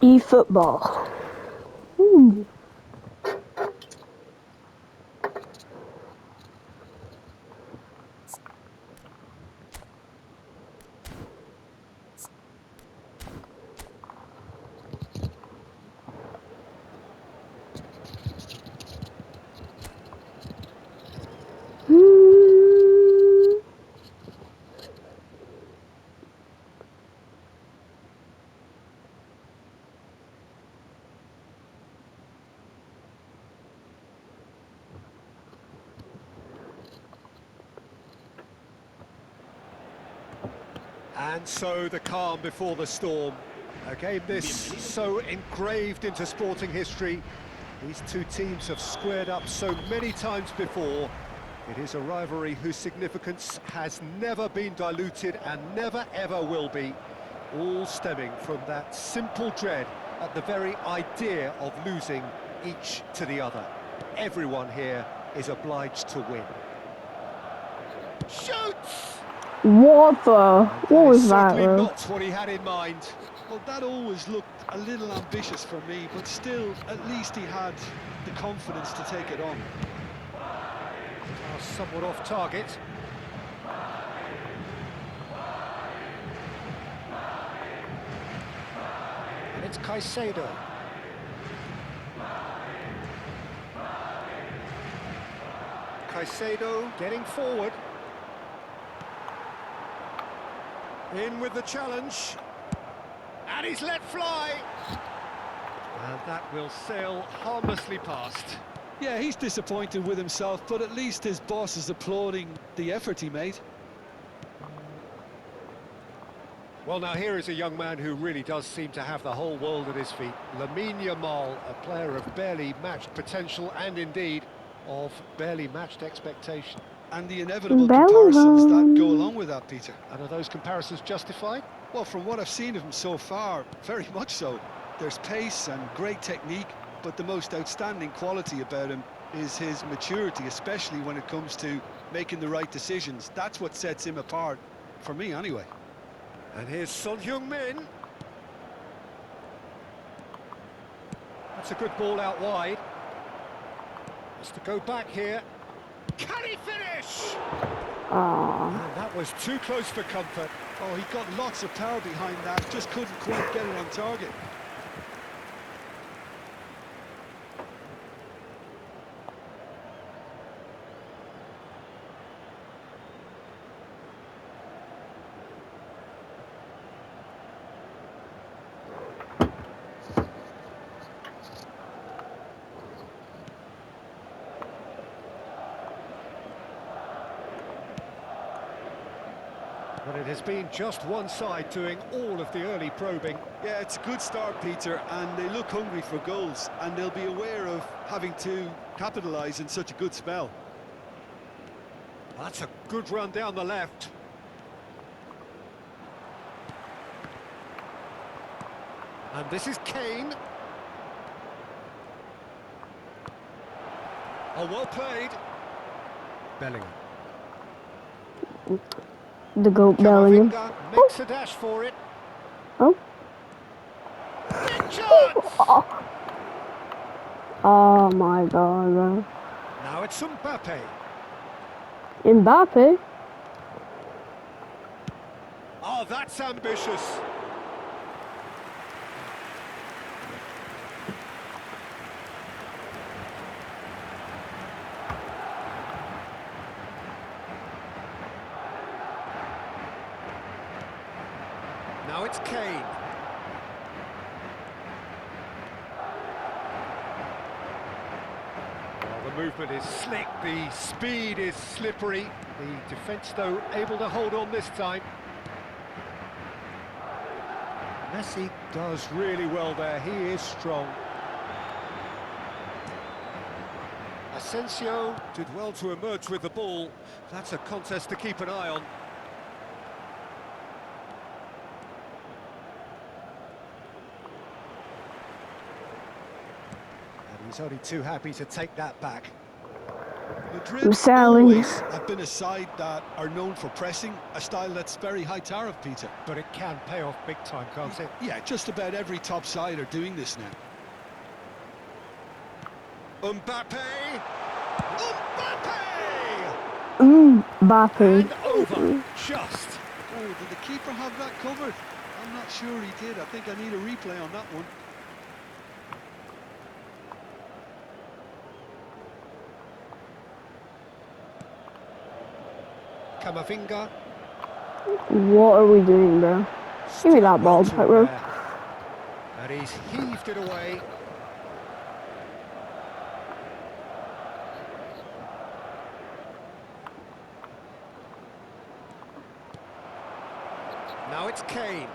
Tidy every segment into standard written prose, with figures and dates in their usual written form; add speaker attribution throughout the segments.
Speaker 1: eFootball. Ooh. Hmm.
Speaker 2: And so the calm before the storm. A game this so engraved into sporting history. These two teams have squared up so many times before. It is a rivalry whose significance has never been diluted and never ever will be. All stemming from that simple dread at the very idea of losing each to the other. Everyone here is obliged to win. Shoots!
Speaker 1: What the?
Speaker 2: And
Speaker 1: What
Speaker 2: that is
Speaker 1: was that,
Speaker 2: certainly
Speaker 1: bro?
Speaker 2: not what he had in mind.
Speaker 3: Well, that always looked a little ambitious for me, but still, at least he had the confidence to take it on.
Speaker 2: Somewhat off target. And it's Caicedo. Caicedo getting forward. In with the challenge. And he's let fly. And that will sail harmlessly past.
Speaker 3: Yeah, he's disappointed with himself, but at least his boss is applauding the effort he made.
Speaker 2: Well, now here is a young man who really does seem to have the whole world at his feet. Lamine Yamal, a player of barely matched potential and indeed of barely matched expectation.
Speaker 3: And the inevitable comparisons that go along with that, Peter.
Speaker 2: And are those comparisons justified?
Speaker 3: Well, from what I've seen of him so far, very much so. There's pace and great technique, but the most outstanding quality about him is his maturity, especially when it comes to making the right decisions. That's what sets him apart, for me anyway.
Speaker 2: And here's Son Heung-min. That's a good ball out wide. Has to go back here. Can he finish? And that was too close for comfort.
Speaker 3: Oh, he got lots of power behind that, just couldn't quite get it on target.
Speaker 2: But it has been just one side doing all of the early probing.
Speaker 3: Yeah, it's a good start, Peter, and they look hungry for goals, and they'll be aware of having to capitalise in such a good spell.
Speaker 2: That's a good run down the left. And this is Kane. Oh, well played. Bellingham.
Speaker 1: The GOAT Bellingham.
Speaker 2: Camavinga makes a dash for it.
Speaker 1: Oh.
Speaker 2: Big chance!
Speaker 1: Oh my god, bro.
Speaker 2: Now it's Mbappe.
Speaker 1: Mbappe?
Speaker 2: Oh, that's ambitious. Now it's Kane. Well, the movement is slick, the speed is slippery. The defence, though, able to hold on this time. Messi does really well there, he is strong. Asensio did well to emerge with the ball. That's a contest to keep an eye on. And he's only too happy to take that back.
Speaker 3: Madrid
Speaker 1: selling.
Speaker 3: always have been a side that are known for pressing, a style that's very high tariff, Peter.
Speaker 2: But it can pay off big time, can't it?
Speaker 3: Yeah, just about every top side are doing this now.
Speaker 2: Mbappe! Mbappe!
Speaker 1: Mbappe.
Speaker 2: And over, just.
Speaker 3: Oh, did the keeper have that covered? I'm not sure he did. I think I need a replay on that one.
Speaker 2: Camavinga.
Speaker 1: What are we doing, bro? Give me that ball, bro.
Speaker 2: And he's heaved it away. Now it's Kane.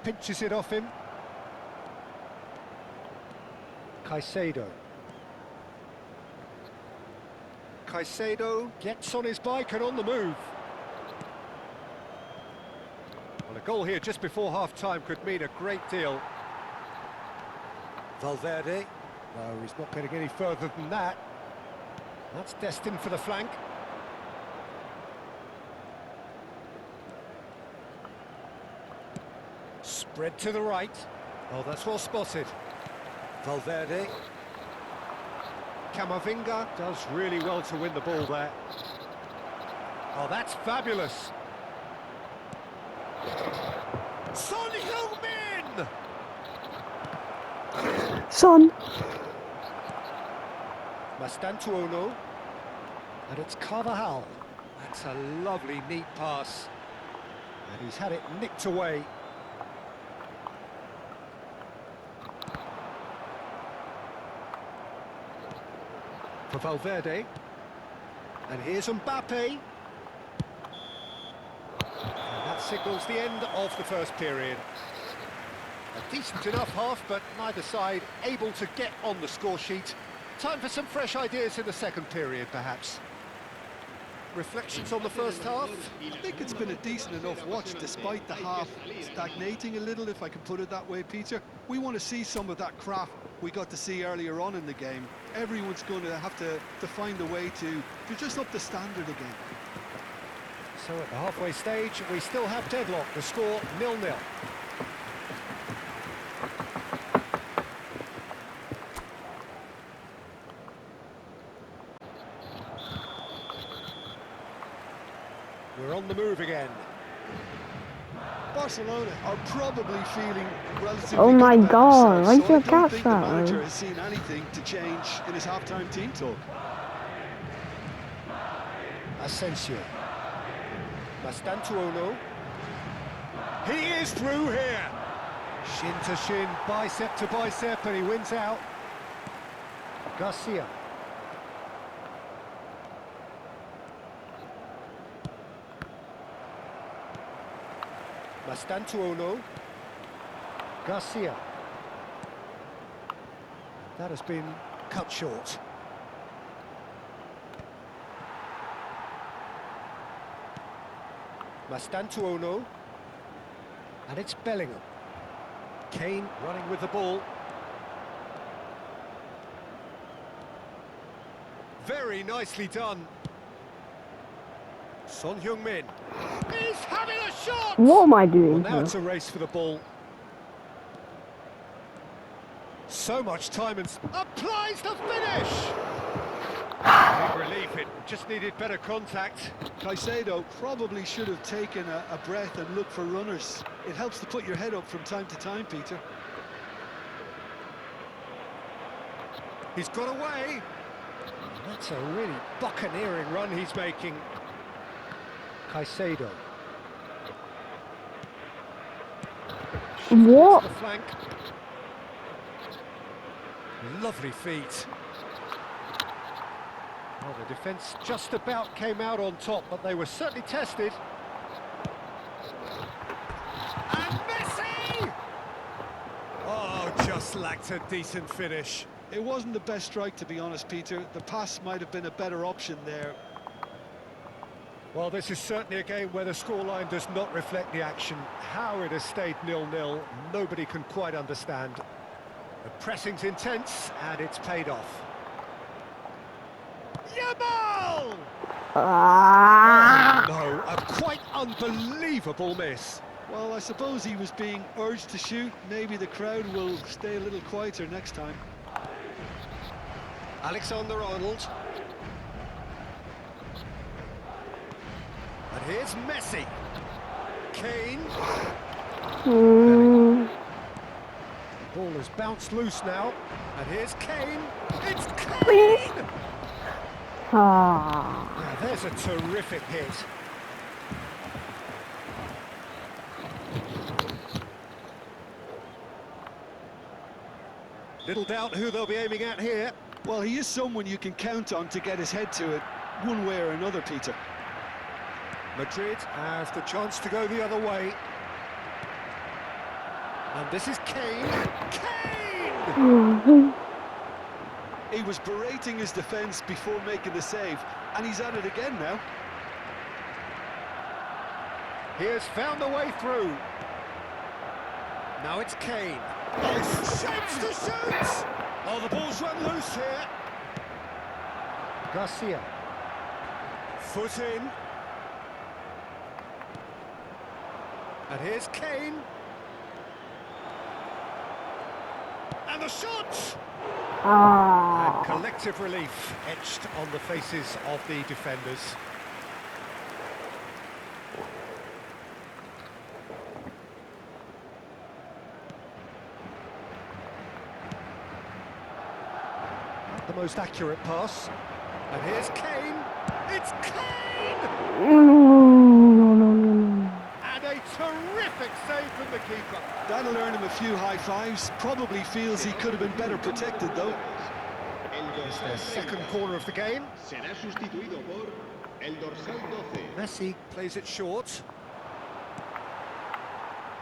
Speaker 2: Pinches it off him. Caicedo. Caicedo gets on his bike and on the move. Well, a goal here just before half-time could mean a great deal. Valverde. No, he's not getting any further than that. That's destined for the flank. Spread to the right. Oh, that's well spotted. Valverde. Camavinga does really well to win the ball there. Oh, that's fabulous. Son Heung-min!
Speaker 1: Son.
Speaker 2: Mastantuono. And it's Carvajal. That's a lovely, neat pass. And he's had it nicked away. For Valverde. And here's Mbappe. And that signals the end of the first period. A decent enough half, but neither side able to get on the score sheet. Time for some fresh ideas in the second period, perhaps. Reflections on the first half?
Speaker 3: I think it's been a decent enough watch, despite the half stagnating a little, if I can put it that way, Peter. We want to see some of that craft we got to see earlier on in the game. Everyone's going to have to find a way to just up the standard again.
Speaker 2: So at the halfway stage, we still have deadlock. The score 0-0. We're on the move again.
Speaker 3: Barcelona are probably feeling relatively
Speaker 1: Oh my
Speaker 3: good about
Speaker 1: God,
Speaker 3: themselves,
Speaker 1: why
Speaker 3: so
Speaker 1: did you
Speaker 3: I don't
Speaker 1: catch
Speaker 3: think
Speaker 1: that,
Speaker 3: the manager
Speaker 1: though?
Speaker 3: has seen anything to change in his half-time team talk.
Speaker 2: Asensio. Mastantuono. He is through here. Shin to shin, bicep to bicep, and he wins out. Garcia. Mastantuono. Garcia. That has been cut short. Mastantuono. And it's Bellingham. Kane running with the ball. Very nicely done. Son Heung-min. He's having a shot!
Speaker 1: What am I
Speaker 2: Well,
Speaker 1: doing
Speaker 2: now
Speaker 1: here?
Speaker 2: it's a race for the ball. So much time and applies the finish! Big relief, it just needed better contact.
Speaker 3: Caicedo probably should have taken a breath and looked for runners. It helps to put your head up from time to time, Peter.
Speaker 2: He's got away. That's a really buccaneering run he's making. Caicedo.
Speaker 1: What?
Speaker 2: The flank. Lovely feet. Well, the defence just about came out on top, but they were certainly tested. And Messi! Oh, just lacked a decent finish.
Speaker 3: It wasn't the best strike, to be honest, Peter. The pass might have been a better option there.
Speaker 2: Well, this is certainly a game where the scoreline does not reflect the action. How it has stayed 0-0, nobody can quite understand. The pressing's intense, and it's paid off. Yamal!
Speaker 1: Ah!
Speaker 2: Oh, no, a quite unbelievable miss.
Speaker 3: Well, I suppose he was being urged to shoot. Maybe the crowd will stay a little quieter next time.
Speaker 2: Alexander-Arnold. And here's Messi. Kane.
Speaker 1: Mm.
Speaker 2: The ball has bounced loose now. And here's Kane. It's Kane!
Speaker 1: Ah.
Speaker 2: Now, there's a terrific hit. Little doubt who they'll be aiming at here.
Speaker 3: Well, he is someone you can count on to get his head to it, one way or another, Peter.
Speaker 2: Madrid has the chance to go the other way. And this is Kane. Kane!
Speaker 3: He was berating his defence before making the save, and he's at it again now.
Speaker 2: He has found a way through. Now it's Kane. Nice chance to shoot! Oh, the ball's run loose here. Garcia. Foot in. And here's Kane. And the shot!
Speaker 1: Ah.
Speaker 2: And collective relief etched on the faces of the defenders. The most accurate pass. And here's Kane. It's Kane! And a terrific save from the keeper.
Speaker 3: That'll earn him a few high fives. Probably feels he could have been better protected, though.
Speaker 2: It's their second corner of the game.
Speaker 4: Será sustituido por el dorsal 12.
Speaker 2: Messi plays it short.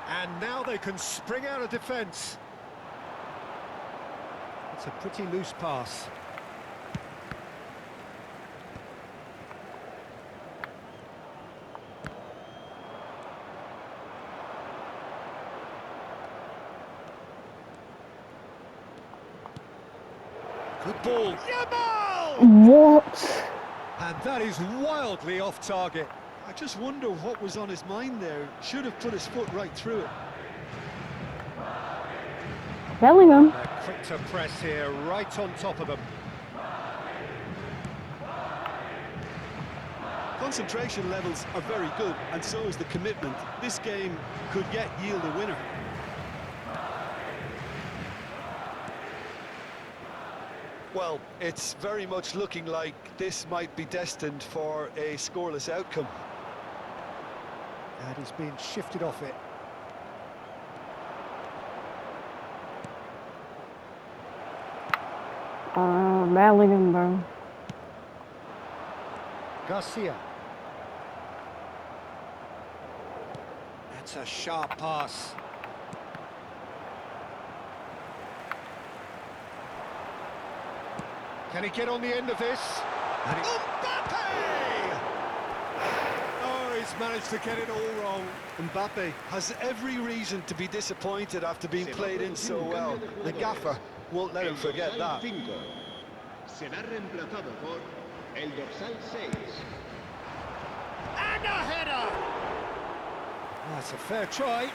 Speaker 2: And now they can spring out of defence. It's a pretty loose pass. Good ball. Yamal!
Speaker 1: What?
Speaker 2: And that is wildly off target.
Speaker 3: I just wonder what was on his mind there. Should have put his foot right through it.
Speaker 1: Bellingham.
Speaker 2: They're quick to press here, right on top of them.
Speaker 3: Concentration levels are very good, and so is the commitment. This game could yet yield a winner. Well, it's very much looking like this might be destined for a scoreless outcome.
Speaker 2: And he's been shifted off it.
Speaker 1: Bellingham, bro.
Speaker 2: Garcia. That's a sharp pass. Can he get on the end of this? And Mbappe! Oh, he's managed to get it all wrong.
Speaker 3: Mbappe has every reason to be disappointed after being played in so well. The gaffer won't let him forget that.
Speaker 4: Será reemplazado por el dorsal 6.
Speaker 2: And a header! That's a fair try,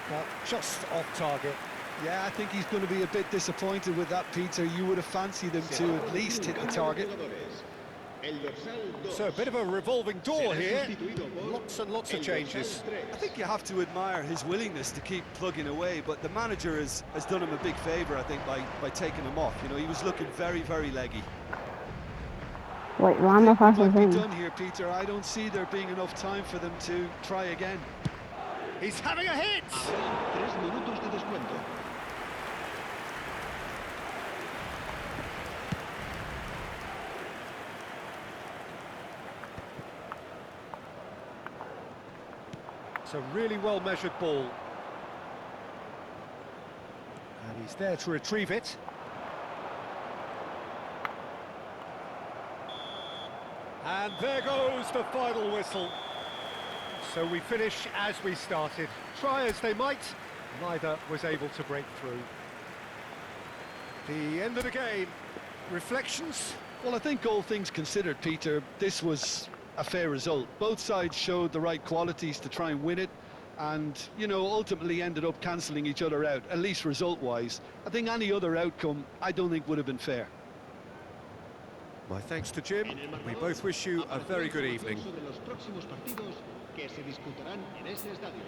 Speaker 2: but just off target.
Speaker 3: Yeah, I think he's going to be a bit disappointed with that, Peter. You would have fancied him to at least hit the target.
Speaker 2: So a bit of a revolving door here. Lots and lots of changes.
Speaker 3: I think you have to admire his willingness to keep plugging away, but the manager has done him a big favour, I think, by taking him off. You know, he was looking very, very leggy.
Speaker 1: Wait, Ramos
Speaker 3: What
Speaker 1: has
Speaker 3: might
Speaker 1: him.
Speaker 3: be done here, Peter? I don't see there being enough time for them to try again.
Speaker 2: He's having a hit!
Speaker 4: 3 minutos de descuento.
Speaker 2: It's a really well-measured ball. And he's there to retrieve it. And there goes the final whistle. So we finish as we started. Try as they might, neither was able to break through. The end of the game. Reflections?
Speaker 3: Well, I think all things considered, Peter, this was a fair result. Both sides showed the right qualities to try and win it, and, you know, ultimately ended up cancelling each other out, at least result-wise. I think any other outcome, I don't think would have been fair.
Speaker 2: My thanks to Jim. We both wish you a very good evening.
Speaker 4: Sobre los próximos partidos que se disputarán en ese estadio.